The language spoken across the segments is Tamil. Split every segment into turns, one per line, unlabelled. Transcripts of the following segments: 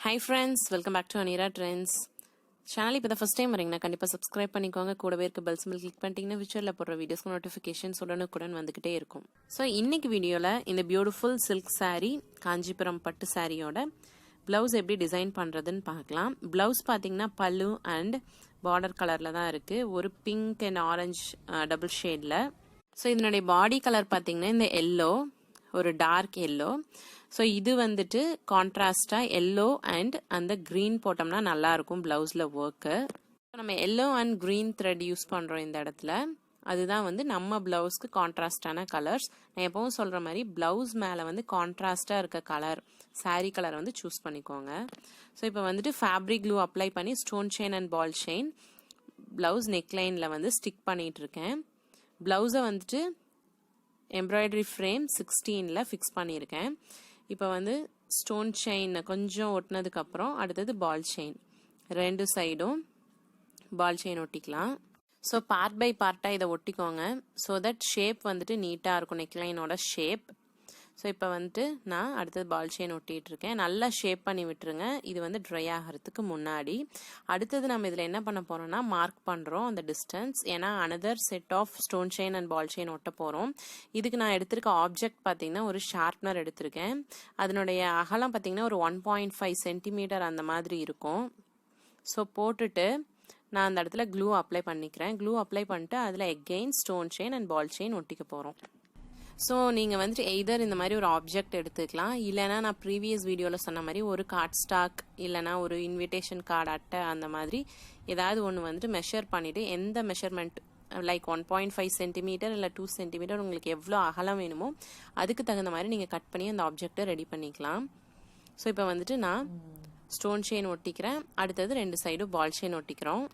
Hi friends, welcome back to Anira Trendz. Channel if the first time வரீங்கன்னா கண்டிப்பா subscribe பண்ணிக்கோங்க. கூடவே இருக்க bell symbol click பண்ணிட்டீங்கன்னா futureல போடுற வீடியோஸ்க்கு notifications உடனுக்குடன் வந்துகிட்டே இருக்கும். So இன்னைக்கு வீடியோல இந்த beautiful silk saree காஞ்சிபுரம் பட்டு சாரியோட blouse எப்படி டிசைன் பண்றதுன்னு பார்க்கலாம். Blouse பாத்தீங்கன்னா பல்லு and border கலர்ல தான் இருக்கு. ஒரு pink and orange double shadeல. So இதனுடைய body கலர் பாத்தீங்கன்னா இந்த yellow, ஒரு dark yellow. So இது வந்துட்டு கான்ட்ராஸ்டா yellow and அந்த green போட்டோம்னா நல்லா இருக்கும் பிளவுஸ்ல ஒர்க். நம்ம yellow and green thread use பண்றோம் இந்த இடத்துல. அதுதான் வந்து நம்ம பிளவுஸ்க்கு கான்ட்ராஸ்டான கலர்ஸ். நான் எப்பவும் சொல்ற மாதிரி பிளவுஸ் மேல வந்து கான்ட்ராஸ்டா இருக்க கலர் சாரி கலர் வந்து சூஸ் பண்ணிக்கோங்க. ஸோ இப்போ வந்துட்டு ஃபேப்ரிக் க்ளூ அப்ளை பண்ணி stone chain and ball chain blouse நெக்லைன்ல வந்து ஸ்டிக் பண்ணிட்டு இருக்கேன். பிளவுஸை வந்துட்டு எம்ப்ராய்டரி ஃப்ரேம் 16ல ஃபிக்ஸ் பண்ணியிருக்கேன். இப்போ வந்து ஸ்டோன் செயின் கொஞ்சம் ஒட்டினதுக்கு அப்புறம் அடுத்தது பால் செயின் ரெண்டு சைடும் பால் செயின் ஒட்டிக்கலாம். ஸோ பார்ட் பை பார்ட்டாக இதை ஒட்டிக்கோங்க. ஸோ தட் ஷேப் வந்துட்டு நீட்டாக இருக்கும் நெக்லைனோட ஷேப். ஸோ இப்போ வந்துட்டு நான் அடுத்தது பால் செயின் ஒட்டிட்டு இருக்கேன். நல்லா ஷேப் பண்ணி விட்டுருங்க. இது வந்து ட்ரை ஆகிறதுக்கு முன்னாடி. அடுத்தது நம்ம இதில் என்ன பண்ண போறோம்னா மார்க் பண்ணுறோம் அந்த டிஸ்டன்ஸ். ஏன்னா another set of stone chain and ball chain ஒட்ட போகிறோம். இதுக்கு நான் எடுத்திருக்க ஆப்ஜெக்ட் பார்த்தீங்கன்னா ஒரு ஷார்ப்னர் எடுத்திருக்கேன். அதனுடைய அகலம் பார்த்தீங்கன்னா ஒரு 1.5 சென்டிமீட்டர் அந்த மாதிரி இருக்கும். ஸோ போட்டுட்டு நான் அந்த இடத்துல க்ளூ அப்ளை பண்ணிக்கிறேன். க்ளூ அப்ளை பண்ணிட்டு அதில் again stone chain and ball chain ஒட்டிக்க போகிறோம். ஸோ நீங்கள் வந்துட்டு எய்தர் இந்த மாதிரி ஒரு ஆப்ஜெக்ட் எடுத்துக்கலாம், இல்லைனா நான் ப்ரீவியஸ் வீடியோவில் சொன்ன மாதிரி ஒரு கார்ட் ஸ்டாக் இல்லைனா ஒரு இன்விடேஷன் கார்டு அட்டை அந்த மாதிரி ஏதாவது ஒன்று வந்துட்டு மெஷர் பண்ணிவிட்டு எந்த மெஷர்மெண்ட் லைக் 1.5 சென்டிமீட்டர் இல்லை 2 சென்டிமீட்டர் உங்களுக்கு எவ்வளோ அகலம் வேணுமோ அதுக்கு தகுந்த மாதிரி நீங்கள் கட் பண்ணி அந்த ஆப்ஜெக்டை ரெடி பண்ணிக்கலாம். ஸோ இப்போ வந்துட்டு நான் ஸ்டோன் செயின் ஒட்டிக்கிறேன். அடுத்தது ரெண்டு சைடும் பால் செயின் ஒட்டிக்கிறோம்.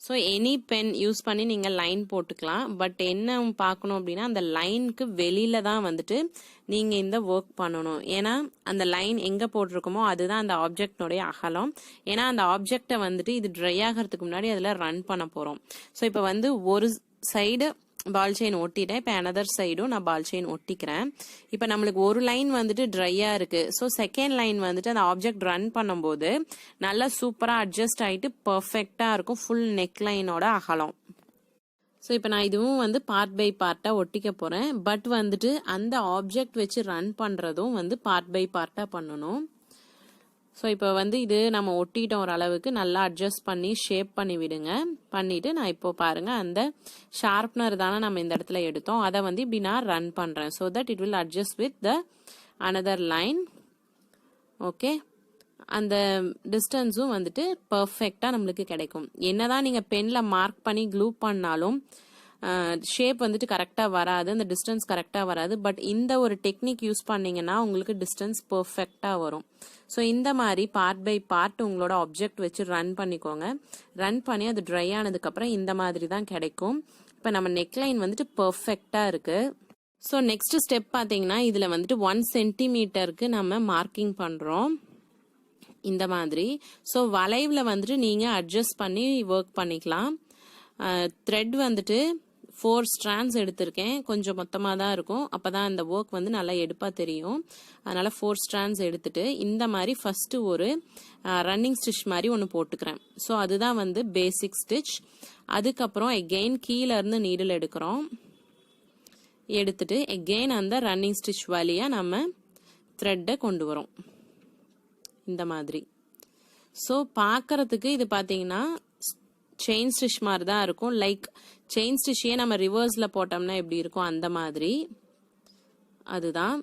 ஸோ எனி பென் யூஸ் பண்ணி நீங்கள் லைன் போட்டுக்கலாம். பட் என்ன பார்க்கணும் அப்படின்னா அந்த லைனுக்கு வெளியில தான் வந்துட்டு நீங்கள் இந்த ஒர்க் பண்ணணும். ஏன்னா அந்த லைன் எங்கே போட்டிருக்கோமோ அதுதான் அந்த ஆப்ஜெக்டோடைய அகலம். ஏன்னா அந்த ஆப்ஜெக்டை வந்துட்டு இது ட்ரை ஆகிறதுக்கு முன்னாடி அதில் ரன் பண்ண போகிறோம். ஸோ இப்போ வந்து ஒரு சைடு பால் செயின் ஒட்டிட்டேன். இப்போ அனதர் சைடும் நான் பால் செயின் ஒட்டிக்கிறேன். இப்போ நம்மளுக்கு ஒரு லைன் வந்துட்டு ட்ரையா இருக்கு. ஸோ செகண்ட் லைன் வந்துட்டு அந்த ஆப்ஜெக்ட் ரன் பண்ணும்போது நல்லா சூப்பரா அட்ஜஸ்ட் ஆயிட்டு பர்ஃபெக்டா இருக்கும் ஃபுல் நெக் லைனோட அகலம். ஸோ இப்போ நான் இதுவும் வந்து பார்ட் பை பார்ட்டா ஒட்டிக்க போறேன். பட் வந்துட்டு அந்த ஆப்ஜெக்ட் வச்சு ரன் பண்றதும் வந்து பார்ட் பை பார்ட்டா பண்ணணும். ஸோ இப்போ வந்து இது நம்ம ஒட்டிட்டோம் ஓரளவுக்கு நல்லா அட்ஜஸ்ட் பண்ணி ஷேப் பண்ணி விடுங்க. பண்ணிட்டு நான் இப்போ பாருங்க அந்த ஷார்ப்னர் தானே நம்ம இந்த இடத்துல எடுத்தோம், அதை வந்து இப்படி நான் ரன் பண்றேன். So that it will adjust with the another line. Okay, அந்த டிஸ்டன்ஸும் வந்துட்டு பர்ஃபெக்டா நம்மளுக்கு கிடைக்கும். என்னதான் நீங்க பென்ல மார்க் பண்ணி க்ளூ பண்ணாலும் ஷேப் வந்துட்டு கரெக்டா வராது, அந்த டிஸ்டன்ஸ் கரெக்டா வராது. பட் இந்த ஒரு டெக்னிக் யூஸ் பண்ணீங்கன்னா உங்களுக்கு டிஸ்டன்ஸ் பர்ஃபெக்டா வரும். ஸோ இந்த மாதிரி பார்ட் பை பார்ட் உங்களோட ஆப்ஜெக்ட் வச்சு ரன் பண்ணிக்கோங்க. ரன் பண்ணி அது ட்ரை ஆனதுக்கு அப்புறம் இந்த மாதிரி தான் கிடைக்கும். இப்போ நம்ம நெக்லைன் வந்துட்டு பர்ஃபெக்டா இருக்கு. ஸோ நெக்ஸ்ட் ஸ்டெப் பார்த்தீங்கன்னா இதுல வந்துட்டு 1 சென்டிமீட்டருக்கு நம்ம மார்க்கிங் பண்றோம் இந்த மாதிரி. ஸோ வளைவுல வந்துட்டு நீங்க அட்ஜஸ்ட் பண்ணி ஒர்க் பண்ணிக்கலாம். த்ரெட் வந்துட்டு 4 strands எடுத்திருக்கேன். கொஞ்சம் மொத்தமாக தான் இருக்கும், அப்பதான் அந்த ஒர்க் வந்து நல்லா எடுப்பா தெரியும். அதனால 4 strands எடுத்துட்டு இந்த மாதிரி ஃபர்ஸ்ட் ஒரு ரன்னிங் ஸ்டிச் மாதிரி ஒன்று போட்டுக்கிறேன். ஸோ அதுதான் வந்து பேசிக் ஸ்டிச். அதுக்கப்புறம் எகெயின் கீழே இருந்து நீடில் எடுக்கிறோம். எடுத்துட்டு எகெயின் அந்த ரன்னிங் ஸ்டிச் வழியா நம்ம த்ரெட்டை கொண்டு வரோம் இந்த மாதிரி. ஸோ பார்க்கறதுக்கு இது பார்த்தீங்கன்னா செயின் ஸ்டிச் மாதிரி தான் இருக்கும். லைக் செயின் ஸ்டிச்சே நம்ம ரிவர்ஸ்ல போட்டோம்னா எப்படி இருக்கும் அந்த மாதிரி அதுதான்.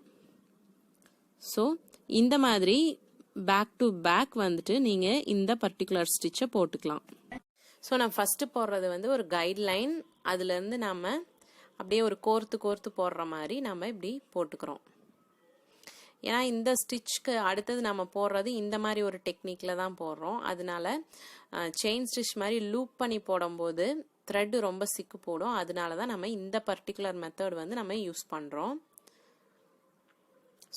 ஸோ இந்த மாதிரி பேக் டு பேக் வந்துட்டு நீங்க இந்த பர்டிகுலர் ஸ்டிச்சை போட்டுக்கலாம். ஸோ நான் ஃபர்ஸ்ட் போடுறது வந்து ஒரு கைட்லைன். அதுல இருந்து நம்ம அப்படியே ஒரு கோர்த்து கோர்த்து போடுற மாதிரி நம்ம இப்படி போட்டுக்கிறோம். ஏன்னா இந்த ஸ்டிச்க்கு அடுத்தது நம்ம போடுறது இந்த மாதிரி ஒரு டெக்னிக்ல தான் போடுறோம். அதனால செயின் ஸ்டிச் மாதிரி லூப் பண்ணி போடும்போது த்ரெட் ரொம்ப சிக்கு போடும். அதனால தான் நம்ம இந்த பர்டிகுலர் மெத்தட் வந்து நம்ம யூஸ் பண்றோம்.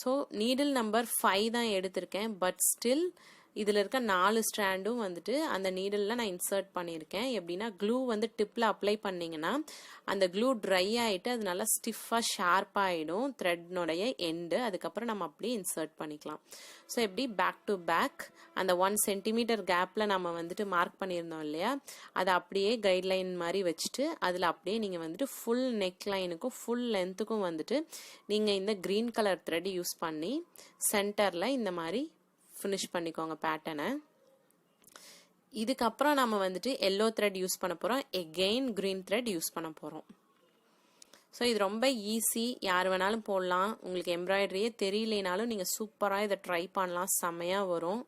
ஸோ நீடில் நம்பர் 5 தான் எடுத்திருக்கேன். பட் ஸ்டில் இதில் இருக்க 4 ஸ்ட்ராண்டும் வந்துட்டு அந்த நீடிலில் நான் இன்சர்ட் பண்ணியிருக்கேன். எப்படின்னா க்ளூ வந்து டிப்பில் அப்ளை பண்ணிங்கன்னா அந்த க்ளூ ட்ரை ஆகிட்டு அது நல்லா ஸ்டிஃபாக ஷார்ப்பாகிடும் த்ரெட்னுடைய எண்டு. அதுக்கப்புறம் நம்ம அப்படியே இன்சர்ட் பண்ணிக்கலாம். ஸோ எப்படி பேக் டு பேக் அந்த 1 சென்டிமீட்டர் கேப்பில் நம்ம வந்துட்டு மார்க் பண்ணியிருந்தோம் இல்லையா, அதை அப்படியே கைட்லைன் மாதிரி வச்சுட்டு அதில் அப்படியே நீங்கள் வந்துட்டு ஃபுல் நெக் லைனுக்கும் ஃபுல் லென்த்துக்கும் வந்துட்டு நீங்கள் இந்த க்ரீன் கலர் த்ரெட் யூஸ் பண்ணி சென்டரில் இந்த மாதிரி ஃபினிஷ் பண்ணிக்கோங்க பேட்டர்னை. இதுக்கப்புறம் நம்ம வந்துட்டு எல்லோ த்ரெட் யூஸ் பண்ண போகிறோம், எகெயின் க்ரீன் த்ரெட் யூஸ் பண்ண போகிறோம். ஸோ இது ரொம்ப ஈஸி, யார் வேணாலும் போடலாம். உங்களுக்கு எம்ப்ராய்டரியே தெரியலனாலும் நீங்கள் சூப்பராக இதை ட்ரை பண்ணலாம், செம்மையாக வரும்.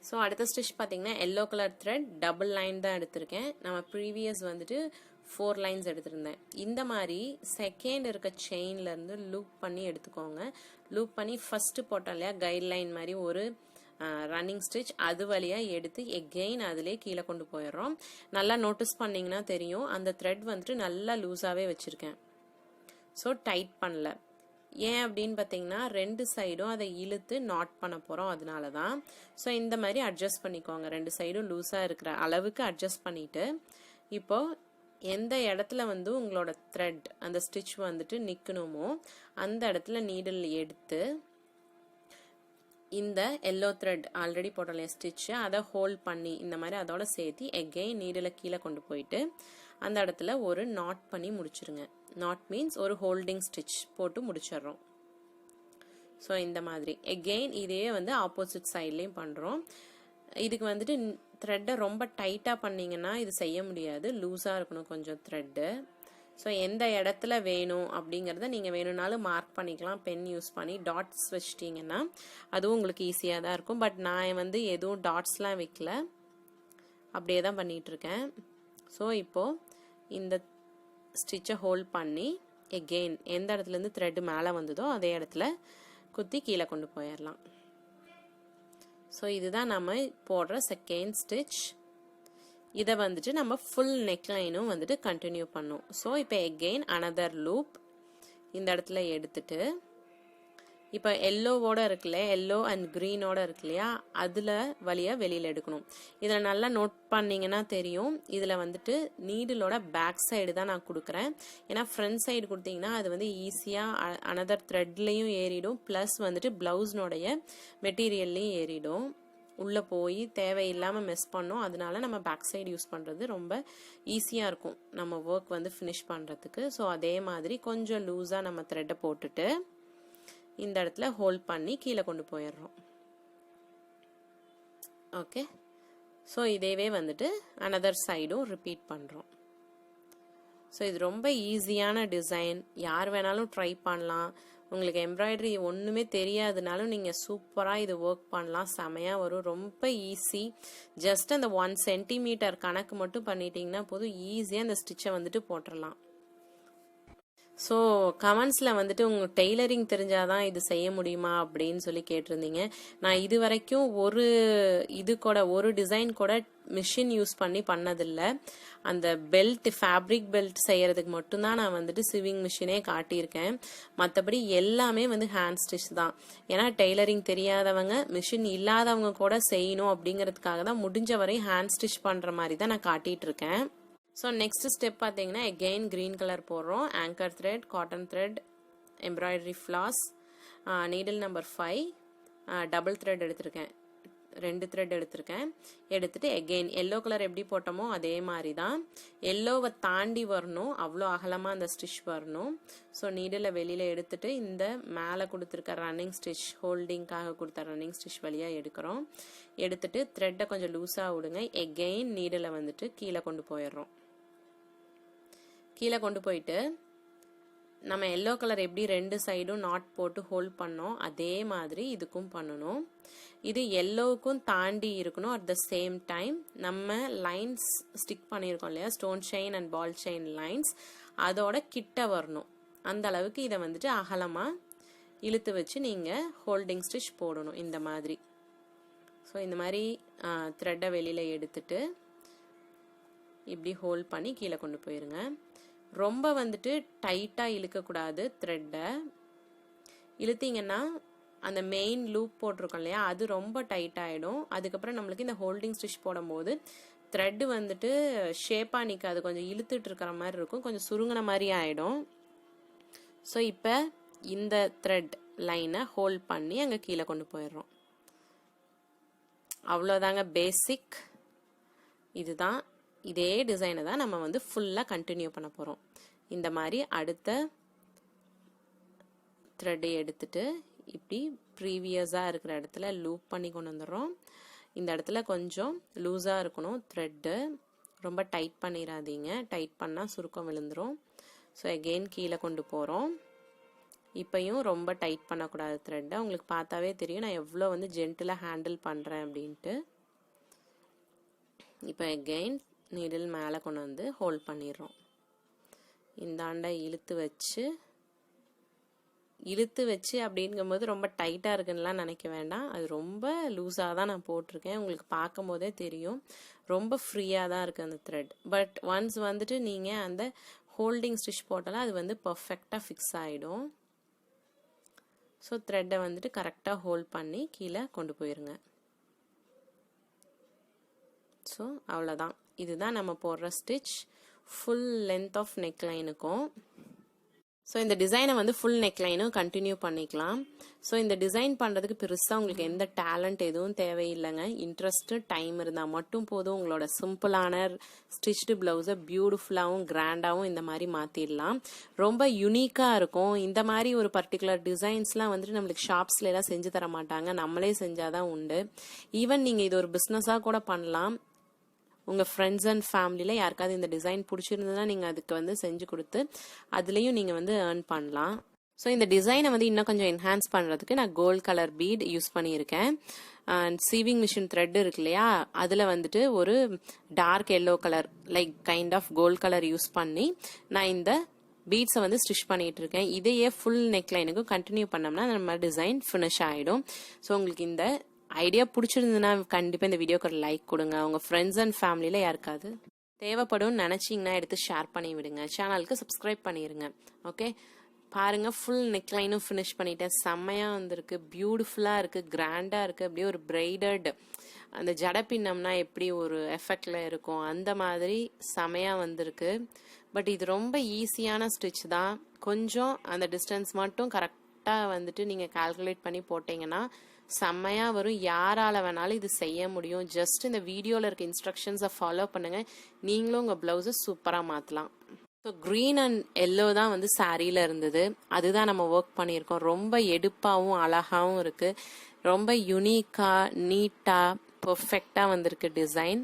ஸோ அடுத்த ஸ்டிச் பார்த்தீங்கன்னா yellow colour thread double line தான் எடுத்திருக்கேன். நம்ம ப்ரீவியஸ் வந்துட்டு 4 லைன்ஸ் எடுத்திருந்தேன். இந்த மாதிரி செகண்ட் இருக்க செயின்லேருந்து லூப் பண்ணி எடுத்துக்கோங்க. லூப் பண்ணி ஃபஸ்ட்டு போட்டோம் இல்லையா கைட்லைன் மாதிரி ஒரு ரன்னிங் ஸ்டிச், அது வழியாக எடுத்து எகெயின் அதிலே கீழே கொண்டு போயிடுறோம். நல்லா நோட்டீஸ் பண்ணிங்கன்னா தெரியும், அந்த த்ரெட் வந்துட்டு நல்லா லூஸாகவே வச்சுருக்கேன். ஸோ டைட் பண்ணல. ஏன் அப்படின்னு பார்த்தீங்கன்னா 2 சைடும் அதை இழுத்து நாட் பண்ண போகிறோம், அதனால தான். ஸோ இந்த மாதிரி அட்ஜஸ்ட் பண்ணிக்கோங்க, 2 சைடும் லூஸாக இருக்கிற அளவுக்கு அட்ஜஸ்ட் பண்ணிவிட்டு இப்போது எந்த இடத்துல வந்து உங்களோட த்ரெட் அந்த ஸ்டிச் வந்துட்டு நிற்கணுமோ அந்த இடத்துல நீடில் எடுத்து இந்த எல்லோ த்ரெட் ஆல்ரெடி போட்டோம் ஸ்டிச்சு அதை ஹோல்ட் பண்ணி இந்த மாதிரி அதோட சேர்த்து எகெயின் நீடில் கீழே கொண்டு போயிட்டு அந்த இடத்துல ஒரு நாட் பண்ணி முடிச்சிருங்க. நாட் மீன்ஸ் ஒரு ஹோல்டிங் ஸ்டிச் போட்டு முடிச்சிடுறோம். ஸோ இந்த மாதிரி எகெயின் இதே வந்து ஆப்போசிட் சைட்லேயும் பண்ணுறோம். இதுக்கு வந்துட்டு த்ரெட்டை ரொம்ப டைட்டாக பண்ணிங்கன்னா இது செய்ய முடியாது, லூஸாக இருக்கணும் கொஞ்சம் த்ரெட்டு. ஸோ எந்த இடத்துல வேணும் அப்படிங்கிறத நீங்கள் வேணும்னாலும் மார்க் பண்ணிக்கலாம், பென் யூஸ் பண்ணி டாட்ஸ் வச்சிட்டிங்கன்னா அதுவும் உங்களுக்கு ஈஸியாக தான் இருக்கும். பட் நான் வந்து எதுவும் டாட்ஸ்லாம் வைக்கல, அப்படியே தான் பண்ணிகிட்ருக்கேன். ஸோ இப்போது இந்த ஸ்டிச்சை ஹோல்ட் பண்ணி எகெயின் எந்த இடத்துலேருந்து த்ரெட்டு மேலே வந்ததோ அதே இடத்துல குத்தி கீழே கொண்டு போயிடலாம். ஸோ இதுதான் நம்ம போடுற செகண்ட் ஸ்டிச். இதை வந்துட்டு நம்ம ஃபுல் நெக்லைனும் வந்துட்டு கண்டினியூ பண்ணோம். ஸோ இப்போ எகெயின் அனதர் லூப் இந்த இடத்துல எடுத்துட்டு இப்போ எல்லோவோட இருக்குல்ல, எல்லோ அண்ட் க்ரீனோட இருக்கு இல்லையா, அதில் வழியாக வெளியில் எடுக்கணும். இதில் நல்லா நோட் பண்ணிங்கன்னா தெரியும், இதில் வந்துட்டு நீடிலோட பேக் சைடு தான் நான் கொடுக்குறேன். ஏன்னா ஃப்ரண்ட் சைடு கொடுத்தீங்கன்னா அது வந்து ஈஸியாக அனதர் த்ரெட்லேயும் ஏறிடும், ப்ளஸ் வந்துட்டு ப்ளவுஸ்னுடைய மெட்டீரியல்லையும் ஏறிடும், உள்ளே போய் தேவையில்லாமல் மிஸ் பண்ணோம். அதனால நம்ம பேக் சைடு யூஸ் பண்ணுறது ரொம்ப ஈஸியாக இருக்கும் நம்ம ஒர்க் வந்து ஃபினிஷ் பண்ணுறதுக்கு. ஸோ அதே மாதிரி கொஞ்சம் லூஸாக நம்ம த்ரெட்டை போட்டுட்டு இந்த இடத்துல ஹோல்ட் பண்ணி கீழே கொண்டு போயிடுறோம். ஓகே, ஸோ இதேவே வந்துட்டு அனதர் சைடும் ரிப்பீட் பண்ணுறோம். ஸோ இது ரொம்ப ஈஸியான டிசைன், யார் வேணாலும் ட்ரை பண்ணலாம். உங்களுக்கு எம்ப்ராய்டரி ஒன்றுமே தெரியாதுனாலும் நீங்கள் சூப்பராக இது ஒர்க் பண்ணலாம், செமையாக வரும், ரொம்ப ஈஸி. ஜஸ்ட் அந்த 1 சென்டிமீட்டர் கணக்கு மட்டும் பண்ணிட்டீங்கன்னா போதும், ஈஸியாக அந்த ஸ்டிச்சை வந்துட்டு போட்டுடலாம். ஸோ கமெண்ட்ஸில் வந்துட்டு உங்கள் டெய்லரிங் தெரிஞ்சாதான் இது செய்ய முடியுமா அப்படின்னு சொல்லி கேட்டிருந்தீங்க. நான் இது வரைக்கும் ஒரு டிசைன் கூட மிஷின் யூஸ் பண்ணதில்லை. அந்த பெல்ட், ஃபேப்ரிக் பெல்ட் செய்யறதுக்கு மட்டும்தான் நான் வந்துட்டு சிவிங் மிஷினே காட்டியிருக்கேன். மற்றபடி எல்லாமே வந்து ஹேண்ட் ஸ்டிச் தான். ஏன்னா டெய்லரிங் தெரியாதவங்க, மிஷின் இல்லாதவங்க கூட செய்யணும் அப்படிங்கிறதுக்காக தான் முடிஞ்ச வரையும் ஹேண்ட் ஸ்டிச் பண்ணுற மாதிரி தான் நான் காட்டிகிட்டு இருக்கேன். ஸோ நெக்ஸ்ட் ஸ்டெப் பார்த்தீங்கன்னா எகெயின் க்ரீன் கலர் போடுறோம். Anchor thread, cotton thread, embroidery floss, needle number 5, double thread எடுத்திருக்கேன், 2 த்ரெட் எடுத்திருக்கேன். எடுத்துட்டு எகெயின் எல்லோ கலர் எப்படி போட்டோமோ அதே மாதிரி தான், எல்லோவை தாண்டி வரணும், அவ்வளோ அகலமாக அந்த ஸ்டிச் வரணும். ஸோ நீடில் வெளியில் எடுத்துட்டு இந்த மேலே கொடுத்துருக்க ரன்னிங் ஸ்டிச், ஹோல்டிங்காக கொடுத்த ரன்னிங் ஸ்டிச் வழியாக எடுக்கிறோம். எடுத்துட்டு த்ரெட்டை கொஞ்சம் லூஸாக விடுங்க. எகெயின் நீடில் வந்துட்டு கீழே கொண்டு போயிடுறோம். கீழே கொண்டு போயிட்டு நம்ம எல்லோ கலர் எப்படி 2 சைடும் நாட் போட்டு ஹோல்ட் பண்ணோம் அதே மாதிரி இதுக்கும் பண்ணணும். இது எல்லோவுக்கும் தாண்டி இருக்கணும். அட் த சேம் டைம் நம்ம லைன்ஸ் ஸ்டிக் பண்ணியிருக்கோம் இல்லையா, stone chain and ball chain lines, அதோட கிட்ட வரணும். அந்த அளவுக்கு இதை வந்துட்டு அகலமாக இழுத்து வச்சு நீங்கள் ஹோல்டிங் ஸ்டிச் போடணும் இந்த மாதிரி. ஸோ இந்த மாதிரி த்ரெட்டை வெளியில் எடுத்துட்டு இப்படி ஹோல்ட் பண்ணி கீழே கொண்டு போயிருங்க. ரொம்ப வந்துட்டு டைட்டாக இழுக்கக்கூடாது த்ரெட்டை. இழுத்தீங்கன்னா அந்த மெயின் லூப் போட்டிருக்கோம் இல்லையா, அது ரொம்ப டைட் ஆகிடும். அதுக்கப்புறம் நம்மளுக்கு இந்த ஹோல்டிங் ஸ்டிச் போடும்போது த்ரெட்டு வந்துட்டு ஷேப்பாக நிற்காது, கொஞ்சம் இழுத்துட்டு இருக்கிற மாதிரி இருக்கும், கொஞ்சம் சுருங்கின மாதிரி ஆகிடும். ஸோ இப்போ இந்த த்ரெட் லைனை ஹோல்ட் பண்ணி அங்கே கீழே கொண்டு போயிடுறோம். அவ்வளோதாங்க பேசிக். இதுதான், இதே டிசைனை தான் நம்ம வந்து ஃபுல்லாக கண்டினியூ பண்ண போகிறோம். இந்த மாதிரி அடுத்த த்ரெட்டை எடுத்துட்டு இப்படி ப்ரீவியஸாக இருக்கிற இடத்துல லூப் பண்ணி கொண்டு வந்துடுறோம். இந்த இடத்துல கொஞ்சம் லூஸாக இருக்கணும் த்ரெட்டு, ரொம்ப டைட் பண்ணிடாதீங்க, டைட் பண்ணால் சுருக்கம் விழுந்துடும். ஸோ அகெயின் கீழே கொண்டு போகிறோம். இப்பையும் ரொம்ப டைட் பண்ணக்கூடாது த்ரெட்டை. உங்களுக்கு பார்த்தாவே தெரியும் நான் எவ்வளோ வந்து ஜென்டிலாக ஹேண்டில் பண்ணுறேன் அப்படின்ட்டு. இப்போ அகெயின் நீடில் மேலே கொண்டு வந்து ஹோல்ட் பண்ணிடுறோம். இந்தாண்ட இழுத்து வச்சு அப்படிங்கும்போது ரொம்ப டைட்டாக இருக்குன்னுலாம் நினைக்க வேண்டாம். அது ரொம்ப லூஸாக தான் நான் போட்டிருக்கேன். உங்களுக்கு பார்க்கும் போதே தெரியும் ரொம்ப ஃப்ரீயாக தான் இருக்குது அந்த த்ரெட். பட் ஒன்ஸ் வந்துட்டு நீங்கள் அந்த ஹோல்டிங் ஸ்டிச் போட்டாலும் அது வந்து பர்ஃபெக்டாக ஃபிக்ஸ் ஆகிடும். ஸோ த்ரெட்டை வந்துட்டு கரெக்டாக ஹோல்ட் பண்ணி கீழே கொண்டு போயிருங்க. ஸோ அவ்வளோதான். இதுதான் நம்ம போடுற ஸ்டிச் ஃபுல் லென்த் ஆஃப் நெக்லைனுக்கும். ஸோ இந்த டிசைனை வந்து ஃபுல் நெக்லைனும் கண்டினியூ பண்ணிக்கலாம். ஸோ இந்த டிசைன் பண்ணுறதுக்கு பெருசாக உங்களுக்கு எந்த டேலண்ட் எதுவும் தேவையில்லைங்க. இன்ட்ரெஸ்ட்டு டைம் இருந்தால் மட்டும் போதும். உங்களோட சிம்பிளான ஸ்டிச்டு ப்ளவுஸை பியூட்டிஃபுல்லாகவும் கிராண்டாகவும் இந்த மாதிரி மாற்றிடலாம். ரொம்ப யுனிக்காக இருக்கும். இந்த மாதிரி ஒரு பர்டிகுலர் டிசைன்ஸ்லாம் வந்துட்டு நம்மளுக்கு ஷாப்ஸ்லாம் செஞ்சு தர மாட்டாங்க, நம்மளே செஞ்சாதான் உண்டு. ஈவன் நீங்கள் இது ஒரு பிஸ்னஸாக கூட பண்ணலாம். உங்கள் ஃப்ரெண்ட்ஸ் அண்ட் ஃபேமிலியில் யாருக்காவது இந்த டிசைன் பிடிச்சிருந்ததுன்னா நீங்கள் அதுக்கு வந்து செஞ்சு கொடுத்து அதுலேயும் நீங்கள் வந்து ஏர்ன் பண்ணலாம். ஸோ இந்த டிசைனை வந்து இன்னும் கொஞ்சம் என்ஹான்ஸ் பண்ணுறதுக்கு நான் கோல்ட் கலர் பீட் யூஸ் பண்ணியிருக்கேன். அண்ட் சீவிங் மிஷின் த்ரெட் இருக்கு இல்லையா, அதில் வந்துட்டு ஒரு dark yellow colour like kind of gold colour use பண்ணி நான் இந்த பீட்ஸை வந்து ஸ்டிச் பண்ணிட்டு இருக்கேன். இதையே ஃபுல் நெக்லைனுக்கும் கண்டினியூ பண்ணோம்னா நம்ம டிசைன் ஃபினிஷ் ஆகிடும். ஸோ உங்களுக்கு இந்த ஐடியா பிடிச்சிருந்ததுன்னா கண்டிப்பாக இந்த வீடியோக்கு ஒரு லைக் கொடுங்க. உங்கள் ஃப்ரெண்ட்ஸ் அண்ட் ஃபேமிலியில் யாருக்காவது தேவைப்படும் நினச்சிங்கன்னா எடுத்து ஷேர் பண்ணி விடுங்க. சேனலுக்கு சப்ஸ்கிரைப் பண்ணிடுங்க. ஓகே, பாருங்கள் ஃபுல் நெக்லைனும் ஃபினிஷ் பண்ணிட்டேன். செம்மையாக வந்திருக்கு, பியூட்டிஃபுல்லாக இருக்குது, கிராண்டாக இருக்குது. அப்படியே ஒரு பிரைடட் அந்த ஜடை பின்னம்னா எப்படி ஒரு எஃபெக்டில் இருக்கும் அந்த மாதிரி செமையாக வந்திருக்கு. பட் இது ரொம்ப ஈஸியான ஸ்டிச் தான். கொஞ்சம் அந்த டிஸ்டன்ஸ் மட்டும் கரெக்டாக வந்துட்டு நீங்கள் கால்குலேட் பண்ணி போட்டிங்கன்னா செம்மையாக வரும். யாரால வேணாலும் இது செய்ய முடியும். ஜஸ்ட் இந்த வீடியோவில் இருக்க இன்ஸ்ட்ரக்ஷன்ஸை ஃபாலோ பண்ணுங்க, நீங்களும் உங்கள் ப்ளவுஸை சூப்பராக மாற்றலாம். ஸோ க்ரீன் அண்ட் எல்லோ தான் வந்து சாரியில் இருந்தது, அதுதான் நம்ம ஒர்க் பண்ணியிருக்கோம். ரொம்ப எடுப்பாகவும் அழகாகவும் இருக்குது, ரொம்ப யூனிக்காக நீட்டாக பர்ஃபெக்டாக வந்திருக்கு டிசைன்.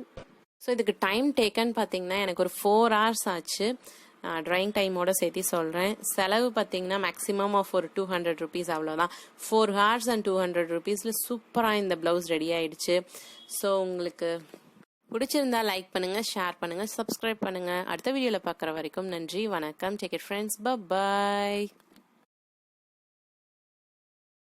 ஸோ இதுக்கு டைம் டேக்கன் பார்த்தீங்கன்னா எனக்கு ஒரு 4 hours ஆச்சு. ட்ராயிங் டைமோட சேர்த்து சொல்கிறேன். செலவு பார்த்தீங்கன்னா மேக்ஸிமம் ஆஃப் ஒரு 200 rupees அவ்வளோதான். 4 hours and 200 rupees சூப்பராக இந்த ப்ளவுஸ் ரெடி ஆயிடுச்சு. ஸோ உங்களுக்கு பிடிச்சிருந்தா லைக் பண்ணுங்கள், ஷேர் பண்ணுங்கள், சப்ஸ்கிரைப் பண்ணுங்கள். அடுத்த வீடியோவில் பார்க்குற வரைக்கும் நன்றி, வணக்கம். Take it friends, by.